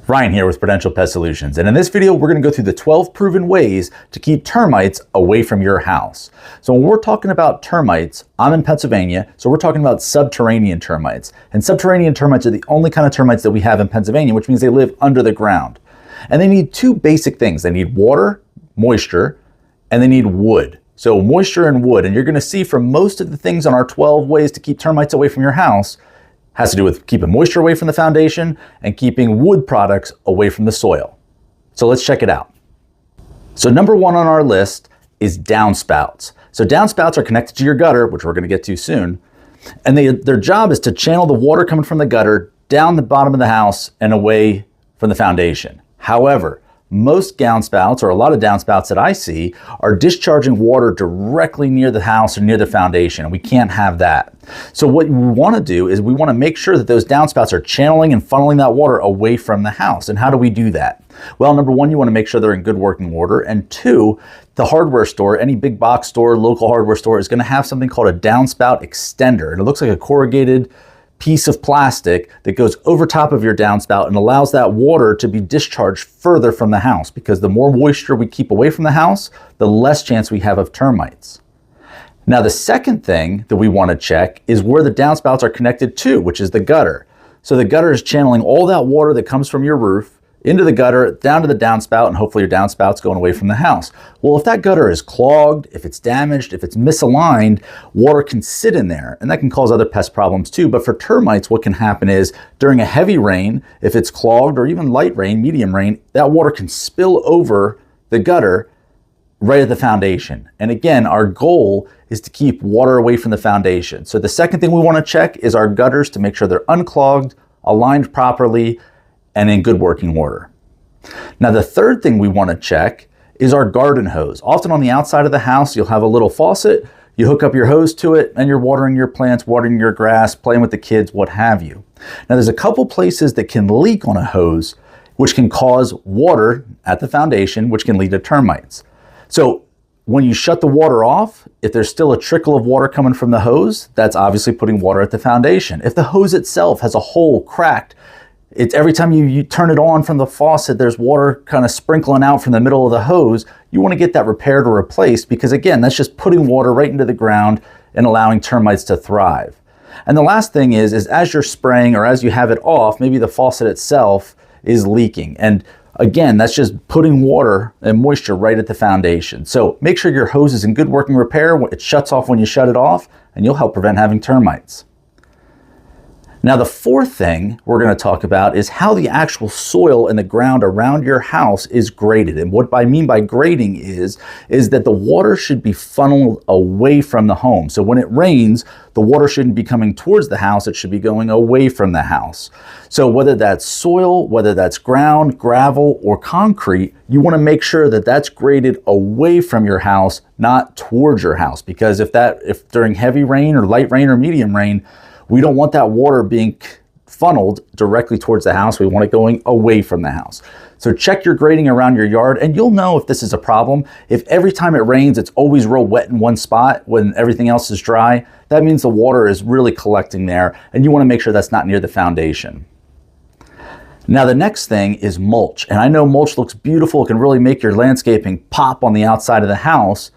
Ryan here with Prudential Pest Solutions, and in this video we're going to go through the 12 proven ways to keep termites away from your house. So when we're talking about termites, I'm in Pennsylvania, so we're talking about subterranean termites. And subterranean termites are the only kind of termites that we have in Pennsylvania, which means they live under the ground. And they need two basic things. They need water, moisture, and they need wood. So moisture and wood, and you're going to see from most of the things on our 12 ways to keep termites away from your house has to do with keeping moisture away from the foundation and keeping wood products away from the soil. So let's check it out. So number one on our list is downspouts. So downspouts are connected to your gutter, which we're going to get to soon. And their job is to channel the water coming from the gutter down the bottom of the house and away from the foundation. However, most downspouts, or a lot of downspouts that I see, are discharging water directly near the house or near the foundation, and we can't have that. So what we want to do is we want to make sure that those downspouts are channeling and funneling that water away from the house. And how do we do that? Well, number one, you want to make sure they're in good working order, and two, the hardware store, any big box store, local hardware store, is going to have something called a downspout extender, and it looks like a corrugated piece of plastic that goes over top of your downspout and allows that water to be discharged further from the house, because the more moisture we keep away from the house, the less chance we have of termites. Now, the second thing that we want to check is where the downspouts are connected to, which is the gutter. So the gutter is channeling all that water that comes from your roof into the gutter, down to the downspout, and hopefully your downspouts going away from the house. Well, if that gutter is clogged, if it's damaged, if it's misaligned, water can sit in there, and that can cause other pest problems too. But for termites, what can happen is during a heavy rain, if it's clogged, or even light rain, medium rain, that water can spill over the gutter right at the foundation. And again, our goal is to keep water away from the foundation. So the second thing we want to check is our gutters to make sure they're unclogged, aligned properly, and in good working order. Now, the third thing we want to check is our garden hose. Often on the outside of the house, you'll have a little faucet, you hook up your hose to it, and you're watering your plants, watering your grass, playing with the kids, what have you. Now, there's a couple places that can leak on a hose, which can cause water at the foundation, which can lead to termites. So when you shut the water off, if there's still a trickle of water coming from the hose, that's obviously putting water at the foundation. If the hose itself has a hole cracked, it's every time you turn it on from the faucet, there's water kind of sprinkling out from the middle of the hose. You want to get that repaired or replaced, because again, that's just putting water right into the ground and allowing termites to thrive. And the last thing is as you're spraying or as you have it off, maybe the faucet itself is leaking. And again, that's just putting water and moisture right at the foundation. So make sure your hose is in good working repair. It shuts off when you shut it off, and you'll help prevent having termites. Now, the fourth thing we're going to talk about is how the actual soil in the ground around your house is graded. And what I mean by grading is that the water should be funneled away from the home. So when it rains, the water shouldn't be coming towards the house, it should be going away from the house. So whether that's soil, whether that's ground, gravel, or concrete, you want to make sure that that's graded away from your house, not towards your house. Because if during heavy rain or light rain or medium rain, we don't want that water being funneled directly towards the house. We want it going away from the house. So check your grading around your yard, and you'll know if this is a problem. If every time it rains, it's always real wet in one spot when everything else is dry, that means the water is really collecting there, and you want to make sure that's not near the foundation. Now, the next thing is mulch. And I know mulch looks beautiful. It can really make your landscaping pop on the outside of the house.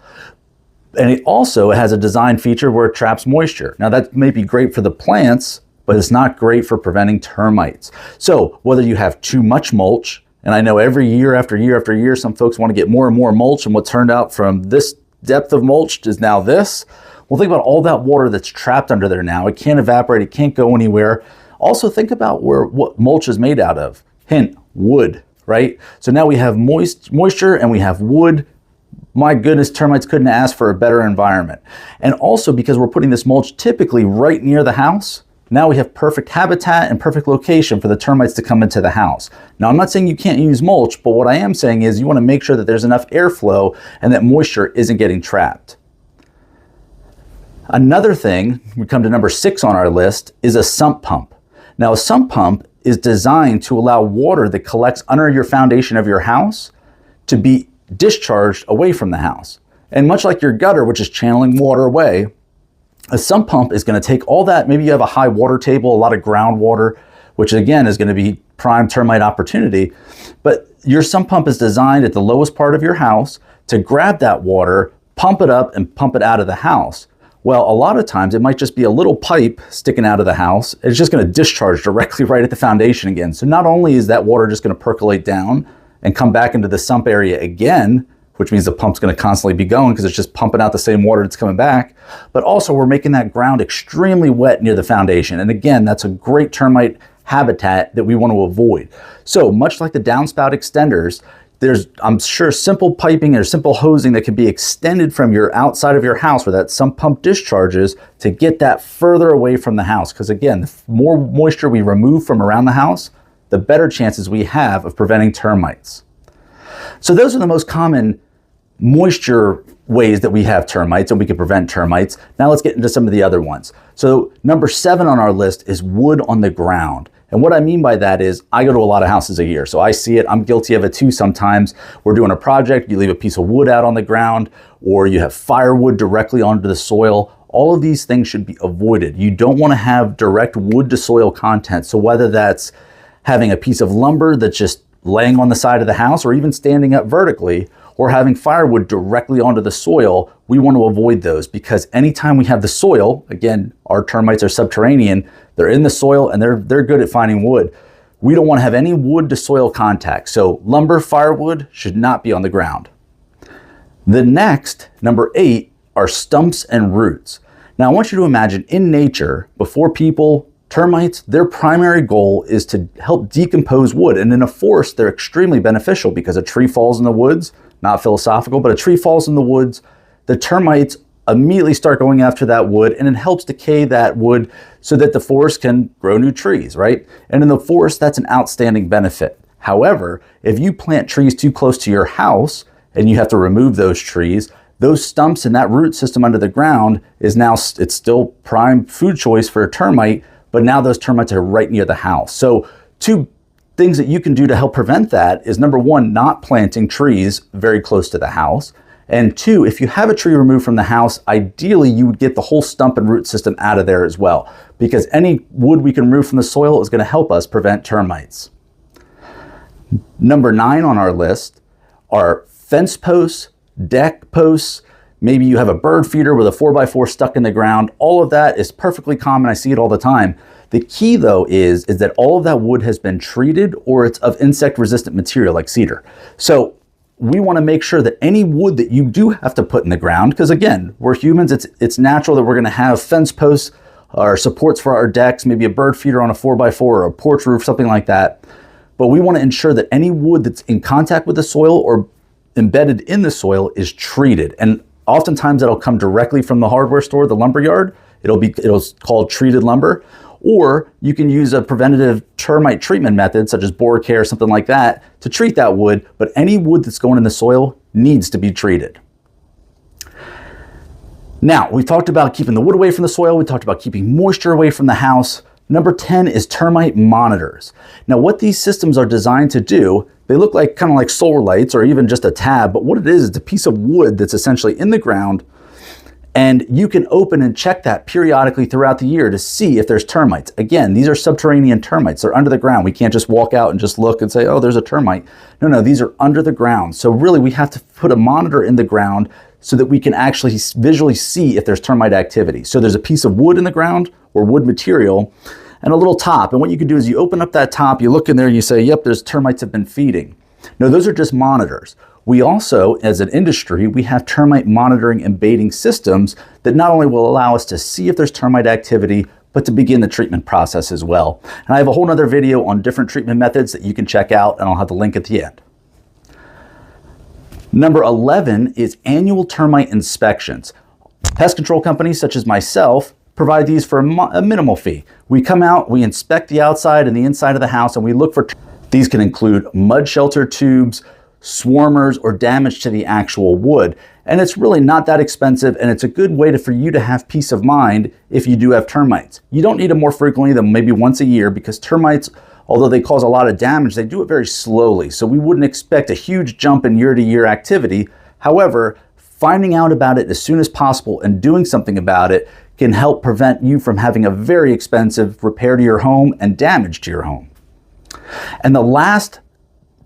And it also has a design feature where it traps moisture. Now, that may be great for the plants, but it's not great for preventing termites. So whether you have too much mulch, and I know every year after year after year, some folks want to get more and more mulch, and what turned out from this depth of mulch is now this. Well, think about all that water that's trapped under there now. It can't evaporate, it can't go anywhere. Also think about what mulch is made out of. Hint, wood, right? So now we have moisture and we have wood. My goodness, termites couldn't ask for a better environment. And also, because we're putting this mulch typically right near the house, now we have perfect habitat and perfect location for the termites to come into the house. Now, I'm not saying you can't use mulch, but what I am saying is you want to make sure that there's enough airflow and that moisture isn't getting trapped. Another thing, we come to number 6 on our list, is a sump pump. Now, a sump pump is designed to allow water that collects under your foundation of your house to be discharged away from the house. And much like your gutter, which is channeling water away, a sump pump is going to take all that. Maybe you have a high water table, a lot of groundwater. which again is going to be prime termite opportunity. But your sump pump is designed at the lowest part of your house to grab that water, pump it up, and pump it out of the house. Well, a lot of times it might just be a little pipe sticking out of the house. It's just going to discharge directly right at the foundation again. So not only is that water just going to percolate down and come back into the sump area again, which means the pump's going to constantly be going because it's just pumping out the same water that's coming back, but also we're making that ground extremely wet near the foundation. And again, that's a great termite habitat that we want to avoid. So much like the downspout extenders, there's, I'm sure, simple piping or simple hosing that can be extended from your outside of your house where that sump pump discharges to get that further away from the house. Because again, the more moisture we remove from around the house, the better chances we have of preventing termites. So those are the most common moisture ways that we have termites and we can prevent termites. Now let's get into some of the other ones. So number 7 on our list is wood on the ground. And what I mean by that is I go to a lot of houses a year, so I see it. I'm guilty of it too sometimes. We're doing a project, you leave a piece of wood out on the ground, or you have firewood directly onto the soil. All of these things should be avoided. You don't want to have direct wood to soil content. So whether that's having a piece of lumber that's just laying on the side of the house or even standing up vertically, or having firewood directly onto the soil, we want to avoid those because anytime we have the soil, again, our termites are subterranean, they're in the soil and they're good at finding wood. We don't want to have any wood to soil contact. So lumber, firewood should not be on the ground. The next, number 8, are stumps and roots. Now I want you to imagine in nature, before people, termites, their primary goal is to help decompose wood. And in a forest, they're extremely beneficial because a tree falls in the woods, not philosophical, but a tree falls in the woods, the termites immediately start going after that wood and it helps decay that wood so that the forest can grow new trees, right? And in the forest, that's an outstanding benefit. However, if you plant trees too close to your house and you have to remove those trees, those stumps and that root system under the ground is now, it's still prime food choice for a termite, but now those termites are right near the house. So 2 things that you can do to help prevent that is number 1, not planting trees very close to the house. And 2, if you have a tree removed from the house, ideally you would get the whole stump and root system out of there as well, because any wood we can remove from the soil is going to help us prevent termites. Number 9 on our list are fence posts, deck posts. Maybe you have a bird feeder with a 4x4 stuck in the ground. All of that is perfectly common. I see it all the time. The key though is that all of that wood has been treated or it's of insect resistant material like cedar. So we want to make sure that any wood that you do have to put in the ground, because again, we're humans, it's natural that we're going to have fence posts or supports for our decks, maybe a bird feeder on a 4x4 or a porch roof, something like that. But we want to ensure that any wood that's in contact with the soil or embedded in the soil is treated. And oftentimes that'll come directly from the hardware store, the lumber yard. It'll called treated lumber. Or you can use a preventative termite treatment method such as borer care or something like that to treat that wood, but any wood that's going in the soil needs to be treated. Now, we talked about keeping the wood away from the soil. We talked about keeping moisture away from the house. Number 10 is termite monitors. Now, what these systems are designed to do, they look like kind of like solar lights or even just a tab, but what it is, it's a piece of wood that's essentially in the ground. And you can open and check that periodically throughout the year to see if there's termites. Again, these are subterranean termites. They're under the ground. We can't just walk out and just look and say, oh, there's a termite. No, these are under the ground. So really we have to put a monitor in the ground so that we can actually visually see if there's termite activity. So there's a piece of wood in the ground or wood material and a little top. And what you can do is you open up that top, you look in there and you say, yep, there's termites have been feeding. No, those are just monitors. We also, as an industry, we have termite monitoring and baiting systems that not only will allow us to see if there's termite activity, but to begin the treatment process as well. And I have a whole nother video on different treatment methods that you can check out, and I'll have the link at the end. Number 11 is annual termite inspections. Pest control companies such as myself provide these for a minimal fee. We come out, we inspect the outside and the inside of the house, and we look for, these can include mud shelter tubes, swarmers, or damage to the actual wood. And it's really not that expensive, and it's a good way for you to have peace of mind if you do have termites. You don't need them more frequently than maybe once a year because termites, although they cause a lot of damage, they do it very slowly. So we wouldn't expect a huge jump in year-to-year activity. However, finding out about it as soon as possible and doing something about it can help prevent you from having a very expensive repair to your home and damage to your home. And the last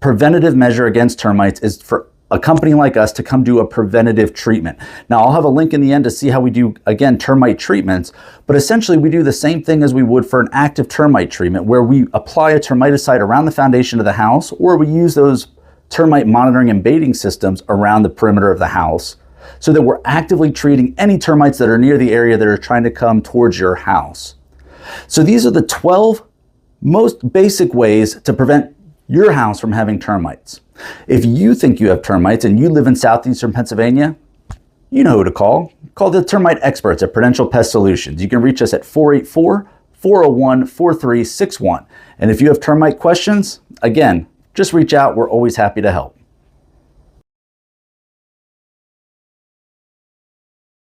preventative measure against termites is for a company like us to come do a preventative treatment. Now, I'll have a link in the end to see how we do, again, termite treatments, but essentially we do the same thing as we would for an active termite treatment, where we apply a termiticide around the foundation of the house, or we use those termite monitoring and baiting systems around the perimeter of the house, so that we're actively treating any termites that are near the area that are trying to come towards your house. So these are the 12 most basic ways to prevent your house from having termites. If you think you have termites and you live in southeastern Pennsylvania, you know who to call. Call the termite experts at Prudential Pest Solutions. You can reach us at 484-401-4361. And if you have termite questions, again, just reach out. We're always happy to help.